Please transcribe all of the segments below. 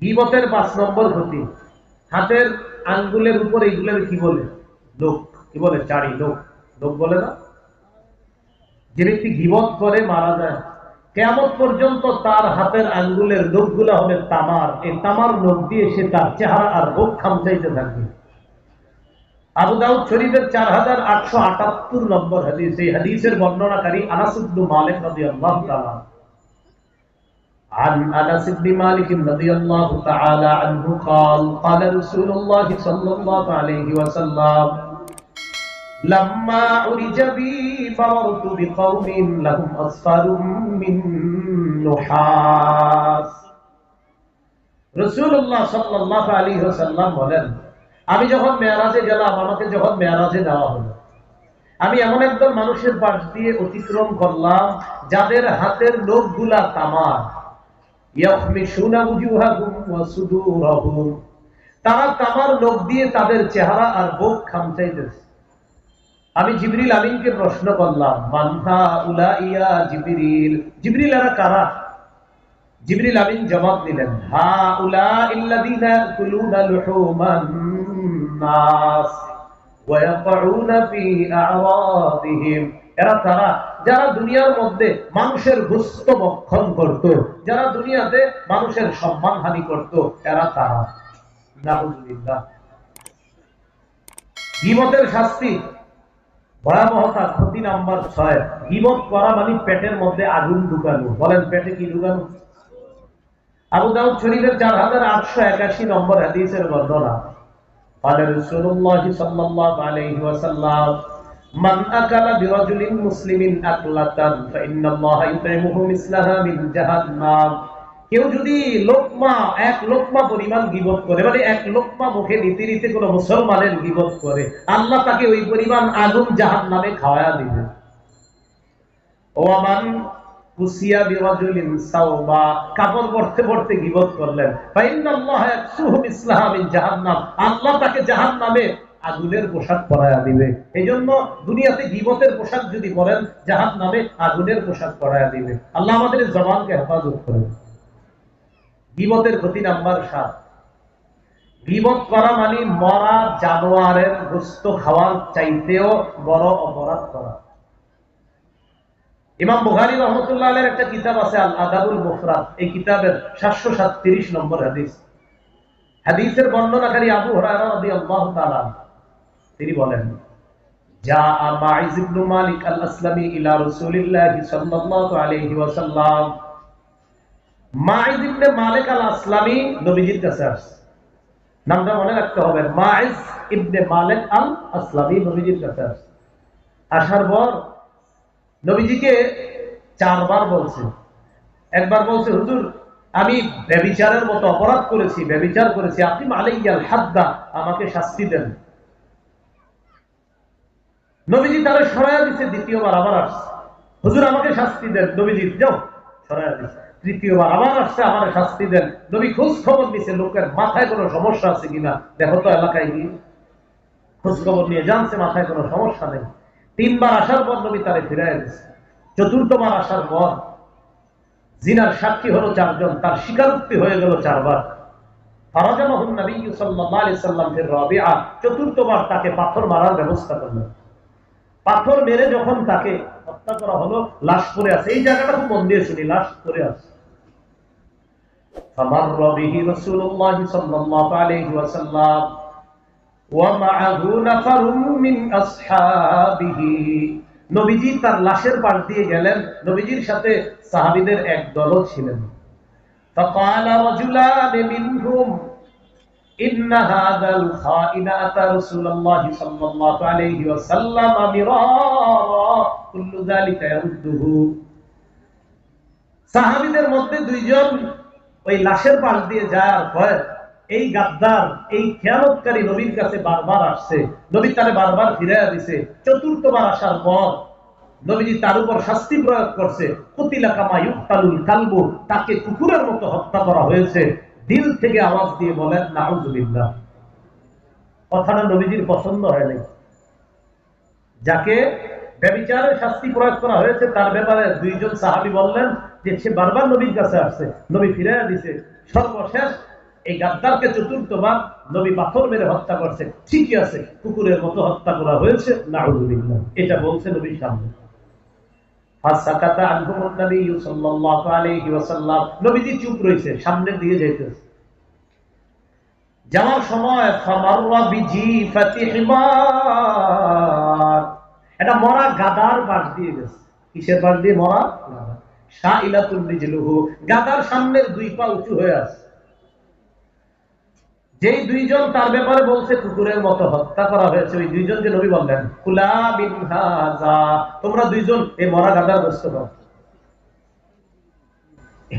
গীবতের 5 নম্বর ক্ষতি, হাতের আঙ্গুলের উপর এইগুলোর কি বলে? লোক। কি বলে? চারি লোক। লোক বলে না? যে ব্যক্তি গীবত করে মারা যায়, কিয়ামত পর্যন্ত তার হাতের আঙ্গুলের লোকগুলো হবে তামার। এই তামার লোক দিয়ে সে তার চেহারা আর মুখ খামচাইতে থাকবে। আবু দাউদ শরীফের 4878 নম্বর হাদিস। এই হাদিসের বর্ণনাকারী আনাস ইবনে মালিক রাদিয়াল্লাহু তাআলা। عن أنس بن مالك رضي الله تعالى عنه قال قال رسول الله صلى الله عليه وسلم لما عرج بي مررت بقوم لهم أصفار من نحاس। রাসূলুল্লাহ সাল্লাল্লাহু আলাইহি ওয়াসাল্লাম বলেন, আমি যখন মেরাজে গেলাম, আমাকে যখন মেরাজে দেওয়া হলো, আমি এমন একদল মানুষের পাশ দিয়ে অতিক্রম করলাম যাদের হাতের নখগুলা তামার। ইয়াখমিশুনা উজুহাহুম ওয়া সুদুরহুম, তারা তামার নখ দিয়ে তাদের চেহারা আর বুক খামচাইতেছে। আমি জিবরিল আমিনকে প্রশ্ন করলাম, মান হাউলাইয়া জিবরিল, জিবরিল এরা কারা? জিবরিল আমিন জবাব দিলেন, হাউলাইল্লাযীনা ইয়াকুলুনা লুহুমান নাস ওয়া ইয়াকউনা ফি আ'রাদিহিম, এরা তারা যারা দুনিয়ার মধ্যে মানুষের গোশত ভক্ষণ করত, যারা দুনিয়াতে মানুষের সম্মানহানি করত, এরা তারা। নাউযুবিল্লাহ। গীবতের শাস্তি, ভয়াবহতা, ক্ষতি নাম্বার 6। গীবত করা মানে পেটের মধ্যে আগুন ঢুকানো। বলেন, পেটে কি ঢুকানো? আবু দাউদ শরীফের 4881 নম্বর হাদিসের বর্ণনা। قال رسول الله صلى الله عليه وسلم من أكل برجل مسلم أكلة فإن الله يطعمه مثلها من جهنم। কেউ যদি এক লোকমা পরিমাণ গীবত করে, মানে এক লোকমা মুখে নিতে নিতে কোনো মুসলমানের গীবত করে, আল্লাহ তাকে ওই পরিমাণ আগুন জাহান্নামে খাওয়ায়া দিবে। ওয়ামান কুসিয়া বিরাজুলিন সাওবা, কাপড় পরতে পরতে গীবত করলেন, ফাইন্নাল্লাহা ইয়াকসুহু মিসলাহা মিন জাহান্নাম, আল্লাহ তাকে জাহান্নামে আগুনের পোশাক পরায়া দিবে। এইজন্য দুনিয়াতে গীবতের পোশাক যদি পরেন, জাহান্নামে আগুনের পোশাক পরায়া দিবে। আল্লাহ আমাদের জবানকে হেফাজত করেন। গীবতের ক্ষতি নাম্বার 7। গীবত করা মানে মরা জানোয়ারের গোশত খাওয়ার চাইতেও বড় অপরাধ করা। ইমাম বুখারী রাহমাতুল্লাহ আলাইহির একটা কিতাব আছে আল আদাবুল মুফরাদ, এই কিতাবের 737 নম্বর হাদিস। হাদিসের বর্ণনাকারী আবু হুরায়রা রাদিয়াল্লাহু তাআলা, তিনি বলেন, জাআ মাইজ ইবনে মালিক আল আসলামী ইলা রাসূলিল্লাহি সাল্লাল্লাহু আলাইহি ওয়াসাল্লাম। মাইজ ইবনে মালিক আল আসলামী নবীজির কাছে আসছে। নামটা মনে রাখতে হবে, মাইজ ইবনে মালিক আল আসলামী নবীজির কাছে আসছে। আসার পর নবীজিকে 4 বার বলছে। একবার বলছে, হুজুর আমি ব্যভিচারের মতো অপরাধ করেছি, ব্যভিচার করেছি, আপনি আলাইয়াল হাদ্দা, আমাকে শাস্তি দেন। নবীজি তারে সরায়া দিচ্ছে। দ্বিতীয়বার আবার আসছে, হুজুর আমাকে শাস্তি দেন। নবীজি যাও, সরায়া দিচ্ছে। তৃতীয়বার আবার আসছে, আমার শাস্তি দেন। নবী খোঁজ খবর নিছে লোকের মাথায় কোনো সমস্যা আছে কিনা, দেখো তো এলাকায় গিয়ে খোঁজ খবর নিয়ে জানছে মাথায় কোনো সমস্যা নেই। 3 বার আসার পর নবী তারে ফিরাইয়া দিচ্ছে। 4র্থবার আসার পর জিনার সাক্ষী হলো 4 জন, তার স্বীকারোক্তি হয়ে গেল 4 বার। ফারাজামাহুন নবী সাল্লাল্লাহু আলাইহি সাল্লাম ফির রাবিআ, 4র্থবার তাকে পাথর মারার ব্যবস্থা করলেন। পাথর মেরে যখন তাকে হত্যা করা হলো, লাশ পড়ে আছে। এই জায়গাটা খুব মন দিয়ে শুনি, লাশ পড়ে আছে। ফামাররা বিহি রাসূলুল্লাহ সাল্লাল্লাহু আলাইহি ওয়াসাল্লাম ওয়া মাআহু নাফারুম মিন আসহাবিহি। নবীজি তার লাশের পাশ দিয়ে গেলেন, নবীজির সাথে সাহাবীদের এক দলও ছিলেন। ফাকালা রাজুলান মিনহুম ইন্না হাযাল খাইনা আতা রাসূলুল্লাহ সাল্লাল্লাহু আলাইহি ওয়াসাল্লাম মিরারা কুল্লু যালিকা ইয়ারুদ্দুহু। সাহাবীদের মধ্যে 2 জন ওই লাশের পাশ দিয়ে যায় আর কয়, এই গাদ্দার, এই খেয়ানতকারী নবীর কাছে বারবার আসছে, নবী তারে বারবার ফিরাইয়া দিছে। 4র্থবার আসার পর নবীজি তার উপর শাস্তি প্রয়োগ করছে। কুতিলা কামা ইউকতালুল কালবু, তাকে কুকুরের মতো হত্যা করা হয়েছে। দিল থেকে আওয়াজ দিয়ে বলেন নাউযুবিল্লাহ। কথাটা নবীজির পছন্দ হয় নাই। যাকে ব্যভিচারের শাস্তি প্রয়োগ করা হয়েছে তার ব্যাপারে 2 জন সাহাবী বললেন যে সে বারবার নবীর কাছে আসছে, নবী ফিরাইয়া দিছে। সর্বশেষ এই গাদ্দারকে চতুর্থবার নবী পাথর মেরে হত্যা করছে, ঠিকই আছে, কুকুরের মতো হত্যা করা হয়েছে, নাউযুবিল্লাহ, এটা বলছে নবীর সামনে। ফাসাকাতা আনহুম নবী সাল্লাল্লাহু আলাইহি ওয়াসাল্লাম, নবীজি চুপ রইছে, সামনে দিয়ে যাইতেছে। যাওয়ার সময় ফামাররা বিজিফাতি হিমার, এটা মরা গাদার পাশ দিয়ে গেছে। কিসের পাশ দিয়ে? মরা গাদা। শাইলাতুন রিজলুহু, গাদার সামনের দুই পা উঁচু হয়ে আছে। যেই দুইজন তার ব্যাপারে বলছে কুকুরের মতো হত্যা করা হয়েছে, ওই দুইজন যে নবী বললেন কুলা বিন হাযা, তোমরা দুইজন এই মরা গাদার গোশত খাও।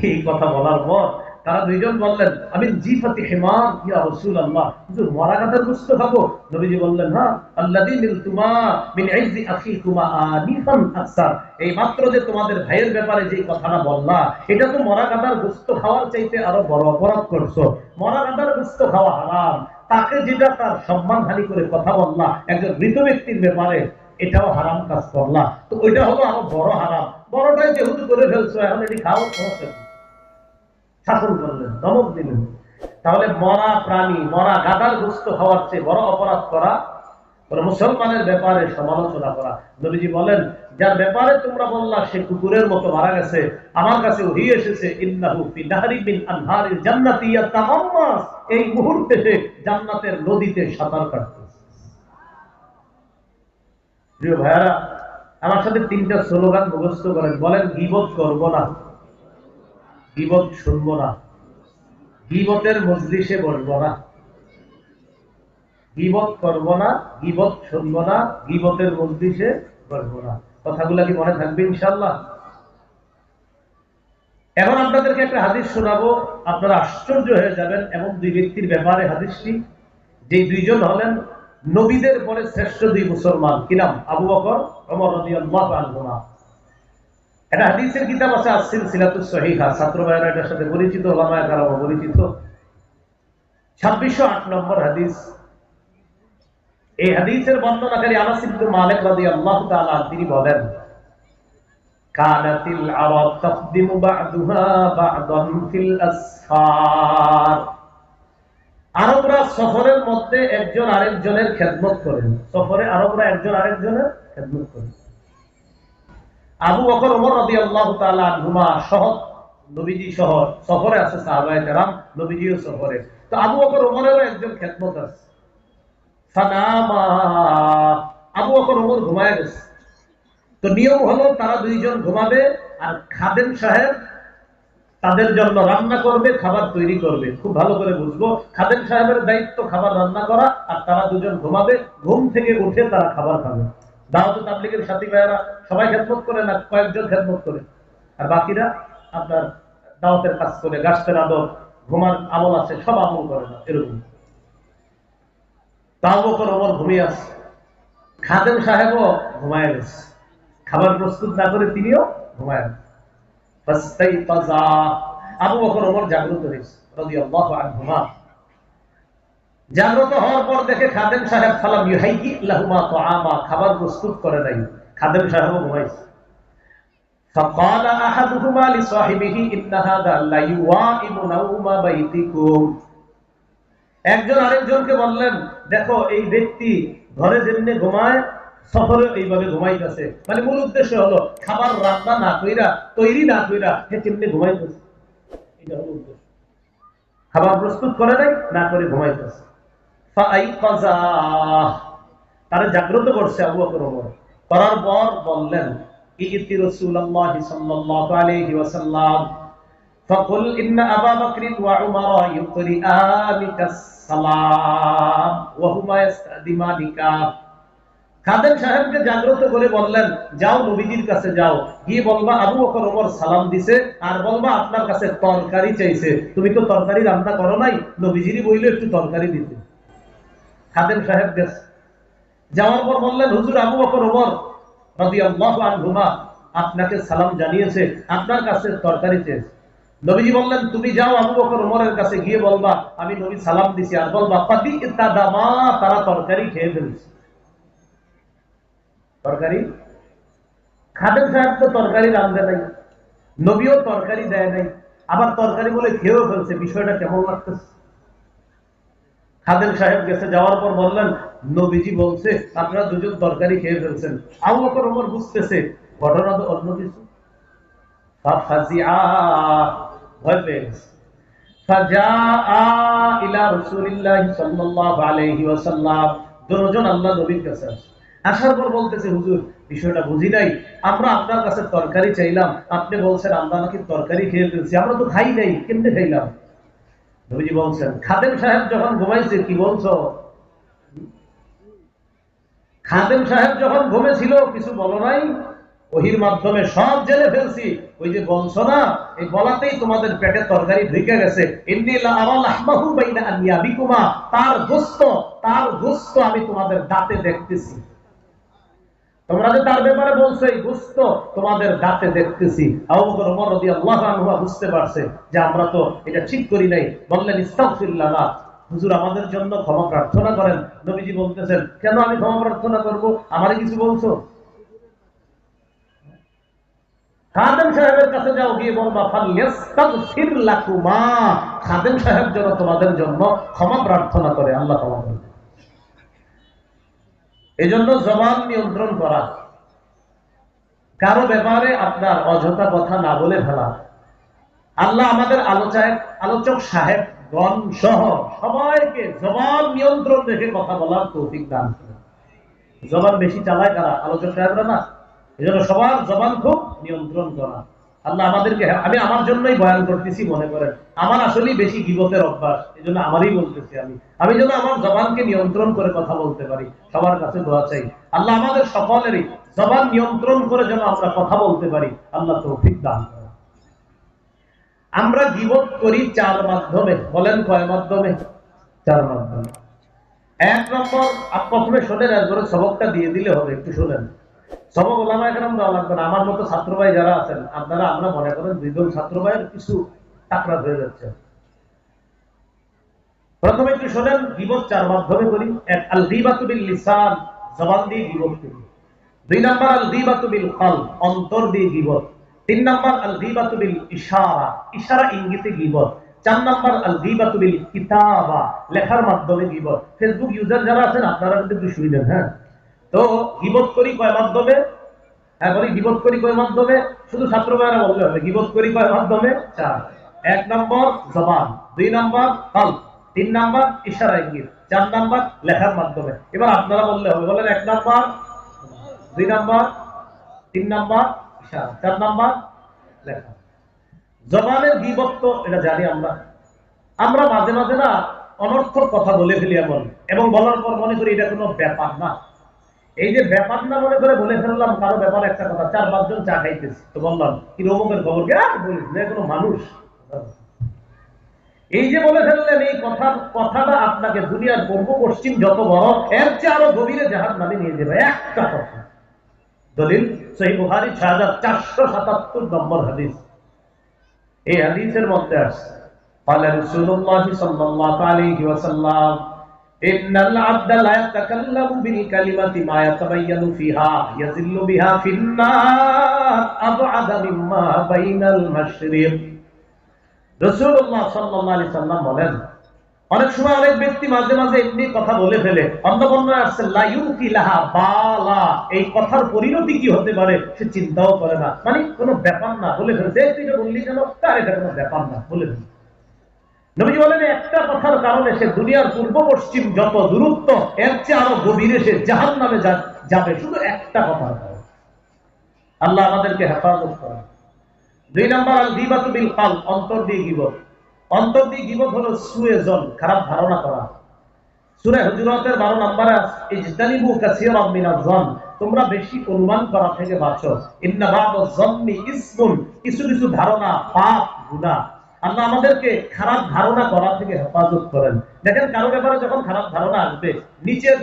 এই কথা বলার পর তারা দুইজন বললেন আমি জিফাতি হিমার ইয়া রাসূলুল্লাহ, হুজুর মরা গাদার গোশত খাবো? নবীজি বললেন হ্যাঁ, আল্লাযী মিলতুমা মিন ইজ্জি আখিকুমা আনিফান আকসার, এই মাত্র যে তোমাদের ভাইয়ের ব্যাপারে যে কথাটা বললা, এটা তো মরা গাদার গোশত খাওয়ার চাইতে আরো বড় অপরাধ করছো। মরা গাদার গোশত খাওয়া হারাম, তাকে যেটা তার সম্মানহানি করে কথা বললা একজন মৃত ব্যক্তির ব্যাপারে, এটাও হারাম কাজ করলা, তো ওইটা হলো আরো বড় হারাম। বড়টাই যেহেতু করে ফেলছো, এখন এটি খাও, সমস্যা কি? শাসন করলেন, ধমক দিলেন। তাহলে মরা প্রাণী, মরা গাদার গোশত খাওয়ার চেয়ে বড় অপরাধ করা মুসলমানের ব্যাপারে সমালোচনা করা। নবীজি বলেন যার ব্যাপারে তোমরা বললা সে কুকুরের মতো মারা গেছে, আমার কাছে ওহী এসেছে ইন্নাহু ফি নাহরি মিন আনহারিল জান্নাতি ইয়াতাহাম্মাস, এই মুহূর্তে সে জান্নাতের নদীতে সাঁতার কাটতেছে। প্রিয় ভাইরা, আমার সাথে তিনটা স্লোগান মুখস্থ করেন। বলেন গীবত করব না, গীবত শুনবো না, গীবতের মজলিসে বসবো না। গীবত করবো না, গীবত শুনবো না, গীবতের মজলিসে বসবো না। কথাগুলো কি মনে থাকবে ইনশাআল্লাহ? এখন আপনাদেরকে একটা হাদিস শোনাবো, আপনারা আশ্চর্য হয়ে যাবেন এমন দুই ব্যক্তির ব্যাপারে হাদিসটি। যে দুইজন হলেন নবীদের পরে শ্রেষ্ঠ দুই মুসলমান। কি নাম? আবু বকর, ওমর রাদিয়াল্লাহু আনহুমা। এটা হাদিসের কিতাব আছে আস-সিলসিলাতুস সহিহা, ছাত্র ভাইরা এটার সাথে পরিচিত, ওলামায়ে কেরাম পরিচিত। 2608 নম্বর হাদিস। এই হাদিসের বর্ণনাকারী আনাস ইবনে মালিক রাদিয়াল্লাহু তাআলা তিনি বলেন কানাতিল আরাব তাকদিমু বা'দুহা বা'দান ফিল আসফার, আরবরা সফরের মধ্যে একজন আরেকজনের খেদমত করেন। সফরে আরবরা একজন আরেকজনের খেদমত করেন। আবু বকর ওমর রাদিয়াল্লাহু তাআলা আনহুমা সহ, নবীজি সহ সফরে আছে, সাহাবায়ে কেরাম, নবীজিও সফরে। তো আবু বকর ওমরেরও একজন খেদমত আছে। ফানামা, আবু বকর ওমর ঘুমায় গেছে। তো নিয়ম হলো তারা দুইজন ঘুমাবে, আর খাদেম সাহেব তাদের জন্য রান্না করবে, খাবার তৈরি করবে। খুব ভালো করে বুঝবো, খাদেম সাহেবের দায়িত্ব খাবার রান্না করা, আর তারা দুজন ঘুমাবে, ঘুম থেকে উঠে তারা খাবার খাবে। দাওয়াত তাবলীগের সাথী ভাইয়েরা সবাই খেদমত করে না, কয়েকজন খেদমত করে, আর বাকিরা আপনার দাওয়াতের কাজ করে, গাছতের আদব, ঘুমার আমল আছে, সব আমল করে না, এরকম। আবু বকর ওমর ঘুমিয়ে আছে, খাদেম সাহেবও ঘুমায় গেছে, খাবার প্রস্তুত না করে তিনিও ঘুমায় গেছে। ফাস্তাইতাযা, আবু বকর ওমর জাগ্রত হয়েছে রাদিয়াল্লাহু আনহুমা। জাগ্রত হওয়ার পর দেখে খাদেম সাহেব ফালাম ইউহাইয়ি লাহুমা তাআমা, খাবার প্রস্তুত করে নাই। খাদেম সাহেবও ঘুমাইছে। ফাকালা আহাদুহুমা লিসাহিবিহি ইন্না হাযা লা ইউওয়াইবু নাওমা বাইতিকুম, একজন আরেকজনকে বললেন দেখো এই ব্যক্তি ঘরে যেমনি ঘুমায় সফরে এইভাবে ঘুমাইতেছে। মানে মূল উদ্দেশ্য হলো খাবার রান্না না কইরা, তৈরি না কইরা সে কেমনি ঘুমাইতেছে, এটা হলো উদ্দেশ্য। খাবার প্রস্তুত করে নাই, না করে ঘুমাইতেছে। ফাআইকাযা, তারা জাগ্রত করছে আবু বকর ওমর। করার পর বললেন ইতি রাসূলুল্লাহ সাল্লাল্লাহু আলাইহি ওয়াসাল্লাম ফাকুল ইন্না আবা বকর ওয়া উমর ইউকরিআনিকাস সালাম ওয়া হুমা ইস্তাদিমানিকা। খাদেম সাহেবকে জাগ্রত করে বললেন যাও নবীজির কাছে যাও, গিয়ে বলবা আবু বকর ওমর সালাম দিছে, আর বলবা আপনার কাছে তরকারি চাইছে, তুমি তো তরকারি রান্না করো নাই, নবীজিরই বইলে একটু তরকারি দিতে। খাদেম সাহেব গেছে, যাওয়ার পর বললেন হুজুর আবু বকর ওমর রাদিয়াল্লাহু আনহুমা আপনাকে সালাম জানিয়েছে, আপনার কাছে তরকারি চেয়েছে। নবীজি বললেন তুমি যাও আবু বকর ওমরের কাছে, গিয়ে বলবা আমি নবী সালাম দিছি, আর বলবা ফাদি ইতাদামা, তারা তরকারি খেয়ে ফেলছে। তরকারি, খাদেম সাহেব তো তরকারি রাঁধে নাই, নবীও তরকারি দেয় নাই, আবার তরকারি বলে খেয়েও ফেলছে। বিষয়টা কেমন লাগতেছে? খাদেম সাহেব গেছে, যাওয়ার পর বললেন নবীজি বলছে আপনারা দুজন তরকারি খেয়ে ফেলছেন। আবু বকর ওমর বুঝতেছে ঘটনা তো অন্য কিছু। ভয় পেয়ে গেছে। দুজন আল্লাহ নবীর কাছে আসে। আসার পর বলতেছে হুজুর বিষয়টা বুঝি নাই, আমরা আপনার কাছে তরকারি চাইলাম, আপনি বলছেন আমরা নাকি তরকারি খেয়ে ফেলছি, আমরা তো খাই নাই, কেমনে খাইলাম? নবীজি বলছেন খাদেম সাহেব যখন ঘুমাইছে, কি বলছো? খাদেম সাহেব যখন ঘুমেছিল কিছু বলো নাই, ওহির মাধ্যমে সব জেনে ফেলছি। ওই যে বলছো না, এই বলাতেই তোমাদের পেটে তরকারি ঢুকে গেছে। তার গোস্ত আমি তোমাদের দাঁতে দেখতেছি। তোমরা যে তার ব্যাপারে বলছো এই গোস্ত তোমাদের দাঁতে দেখতেছি। আবু বকর ওমর রাদিয়াল্লাহু আনহু বুঝতে পারছে যে আমরা তো এটা ঠিক করি নাই। বললেন ইস্তাগফিরুল্লাহ, হুজুর আমাদের জন্য ক্ষমা প্রার্থনা করেন। নবীজি বলতেছেন কেন আমি ক্ষমা প্রার্থনা করব? আমারে কিছু বলছো? খাদেম সাহেবের কাছে যাও, গিয়ে বলবা ফালইস্তাগফির লাকুমা, খাদেম সাহেব যেন তোমাদের জন্য ক্ষমা প্রার্থনা করে, আল্লাহ ক্ষমা করে। এজন্য জবান নিয়ন্ত্রণ করা, কারো ব্যাপারে আপনার অযথা কথা না বলে ফেলা। আল্লাহ আমাদের আলোচক সাহেব গণ সহ সবাইকে জবান নিয়ন্ত্রণ রেখে কথা বলার তৌফিক দান করেন। জবান বেশি চালায় কারা? আলোচক সাহেবরা না। এজন্য সবার জবান খুব নিয়ন্ত্রণ করা। আল্লাহ আমাদেরকে, আমি আমার জন্যই বয়ান করতেছি মনে করেন, আমার আসলেই বেশি গীবতের অভ্যাস, এজন্য আমারই বলতেছি। আমি যেন আমার জবানকে নিয়ন্ত্রণ করে কথা বলতে পারি, সবার কাছে দোয়া চাই। আল্লাহ আমাদের সকলেরই জবান নিয়ন্ত্রণ করে যেন আমরা কথা বলতে পারি, আল্লাহ তৌফিক দান করেন। আমরা গীবত করি চার মাধ্যমে। বলেন কয় মাধ্যমে? চার মাধ্যমে। এক নম্বর, প্রথমে শোনেন, একবারে সবকটা দিয়ে দিলে হবে, একটু শোনেন। সবক ওলামা একরাম দেওয়া লাগবে না। আমার মতো ছাত্র ভাই যারা আছেন আপনারা, আমরা মনে করেন দুইজন ছাত্র ভাইয়ের কিছু টাকরা হয়ে যাচ্ছে। প্রথমে একটু শোনেন, গীবত চার মাধ্যমে করি। এক, আল গীবাতু বিল লিসান, জবান দিয়ে গীবত করি। দুই নাম্বার আল গীবাতু বিল কলব, অন্তর দিয়ে গীবত। তিন নাম্বার আল গীবাতু বিল ইশারা, ইশারা ইঙ্গিতে গীবত। চার নাম্বার আল গীবাতু বিল কিতাবা, লেখার মাধ্যমে গীবত। ফেসবুক ইউজার যারা আছেন আপনারা কিন্তু একটু শুনেন। হ্যাঁ, তো গীবত করি কয় মাধ্যমে? হ্যাঁ বলি, গীবত করি কয় মাধ্যমে? শুধু ছাত্র ভাইয়েরা বললে হবে, গীবত করি কয় মাধ্যমে? চার। এক নম্বর জবান, দুই নম্বর কলব, তিন নম্বর ইশারা ইঙ্গিত, চার নম্বর লেখার মাধ্যমে। এবার আপনারা বললে হবে, বলেন এক নম্বর, দুই নম্বর, তিন নম্বর ইশারা, চার নম্বর লেখা। জবানের গীবত তো এটা জানি আমরা। আমরা মাঝে মাঝে না অনর্থক কথা বলে ফেলি এমন, এবং বলার পর মনে করি এটা কোনো ব্যাপার না। এই যে ব্যাপার না মনে করে বলে ফেললাম কারো ব্যাপারে একটা কথা, চার পাঁচজন চা খাইতেছি, তো বললাম কি রকমের খবর, বলিস না কোনো মানুষ। এই যে বলে ফেললেন, এই কথাটা আপনাকে দুনিয়ার পূর্ব পশ্চিম যত বড়, এর চেয়ে আরো গভীরে জাহান্নামে নিয়ে যাবে একটা কথা। দলিল সহিহ বুখারী 6477 নম্বর হাদিস। এই হাদিসের মধ্যে আছে قال رسول الله صلى الله عليه وسلم إن العبد لا يتكلم بالكلمة ما يتبين فيها يزل بها في النار أبعد مما بين المشرق। রাসূলুল্লাহ সাল্লাল্লাহু আলাইহি ওয়াসাল্লাম বলেন, অনেক সময় অনেক ব্যক্তি মাঝে মাঝে এমনি কথা বলে ফেলে, অন্ধবন্ধ আসছে লা ইউকি লাহা বালা, এই কথার পরিণতি কি হতে পারে সে চিন্তাও করে না, মানে কোনো ব্যাপার না বলে ফেলছে। তুই এটা বললি কেন? তার এটা কোনো ব্যাপার না বলে ফেলছে। নবীজি বলেন একটা কথার কারণে সে দুনিয়ার পূর্ব পশ্চিম যত দূরত্ব, এর চেয়ে আরো গভীরে সে জাহান্নামে যাবে, শুধু একটা কথার কারণে। আল্লাহ আমাদেরকে হেফাজত করেন। দুই নাম্বার আল গীবাতু বিল কলব, অন্তর দিয়ে গীবত। অন্তর দিয়ে গীবত হলো সুয়েজন, খারাপ ধারণা করা। সূরা হুজুরাতের 12 নম্বরে আছে ইজতানিবু কাসীরাম মিনাজ যন, তোমরা বেশি অনুমান করা থেকে বাঁচো। ইন্না বা'দাজ যন্নি ইসমুন, কিছু কিছু ধারণা পাপ, গুনাহ। আল্লাহ আমাদেরকে খারাপ ধারণা করা থেকে হেফাজত করেন। দেখেন কারো ব্যাপারে যখন খারাপ ধারণা আসবে, নিজের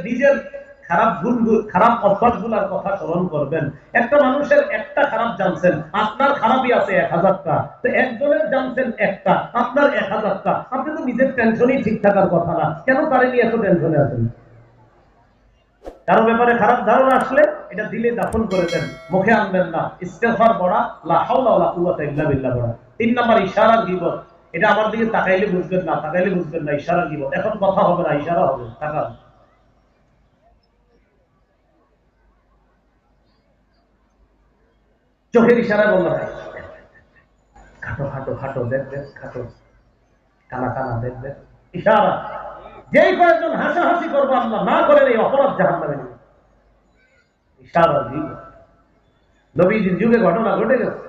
খারাপ অভ্যাসগুলোর কথা স্মরণ করবেন। একটা মানুষের একটা খারাপ জানছেন, আপনার খারাপই আছে 1000টা, তো একজনের জানছেন একটা, আপনার 1000টা। আপনি তো নিজের টেনশনই ঠিক থাকার কথা না, কেন তারে নিয়ে এত টেনশনে আছেন? কারো ব্যাপারে খারাপ ধারণা আসলে এটা দিলে দাফন করে দেন, মুখে আনবেন না। ইস্তেগফার পড়া, লা হাওলা ওয়ালা কুওয়াতা ইল্লা বিল্লাহ পড়া। 3 নাম্বার ইশারার গীবত। এটা আমার দিকে তাকাইলে বুঝবেন না, তাকাইলে বুঝবেন না, ইশারা গিবত। এখন কথা হবে না, ইশারা হবে। তাকান, চোখের ইশারা বলল হয়, খাটো খাটো খাটো, দেখ দেখ, খাটো কানা কানা, দেখ দেখ, ইশারা। যেই কয়েকজন হাসাহাসি করবো আল্লাহ না করেন, এই অপরাধ জাহান্নামে নেবে। ইশারা দিব। নবীজির যুগে ঘটনা ঘটে গেছে।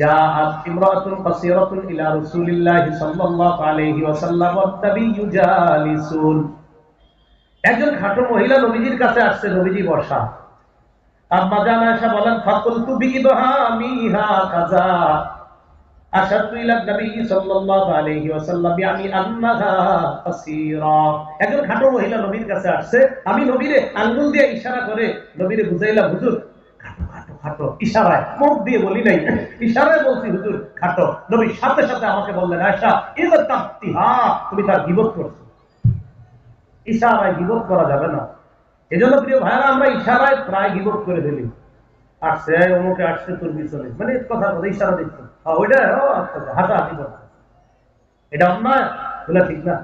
জাআত ইমরাতুন কাসীরাতুন ইলা রাসূলিল্লাহি সাল্লাল্লাহু আলাইহি ওয়াসাল্লাম ওয়ান নাবিয়্যু জালিসুন। একজন খাটো মহিলা নবীজির কাছে আসছে, নবীজি বসা। আম্মা জান আয়েশা বলেন, ফাকুলতু বিইবহামিহা কাযা আশারতু ইলা নবী সাল্লাল্লাহু আলাইহি ওয়াসাল্লাম ইয়ানি আন্নাহা কাসীরা। একজন খাটো মহিলা নবীর কাছে আসছে, আমি নবীরে আঙ্গুল দিয়ে ইশারা করে নবীরে বুঝাইলাম, হুজুর খাটো খাটো খাটো, ইশারায়, মুখ দিয়ে বলি নাই, ইশারায় বলছি হুজুর খাটো। নবী সাথে সাথে আমাকে বললেন, আয়েশা ইযা তাফতিহা, তুমি তার গীবত করছো। ইশারায় গীবত করা যাবে না। এজন্য প্রিয় ভাইরা, আমরা ইশারায় প্রায় গীবত করে ফেলি। আসছে অমুকে, আসছে তোর পিছনে, মানে কথা কথা ইশারা দিচ্ছে, ওইটা হাঁটা হাঁটি, এটা অন্যায়, বলে ঠিক না।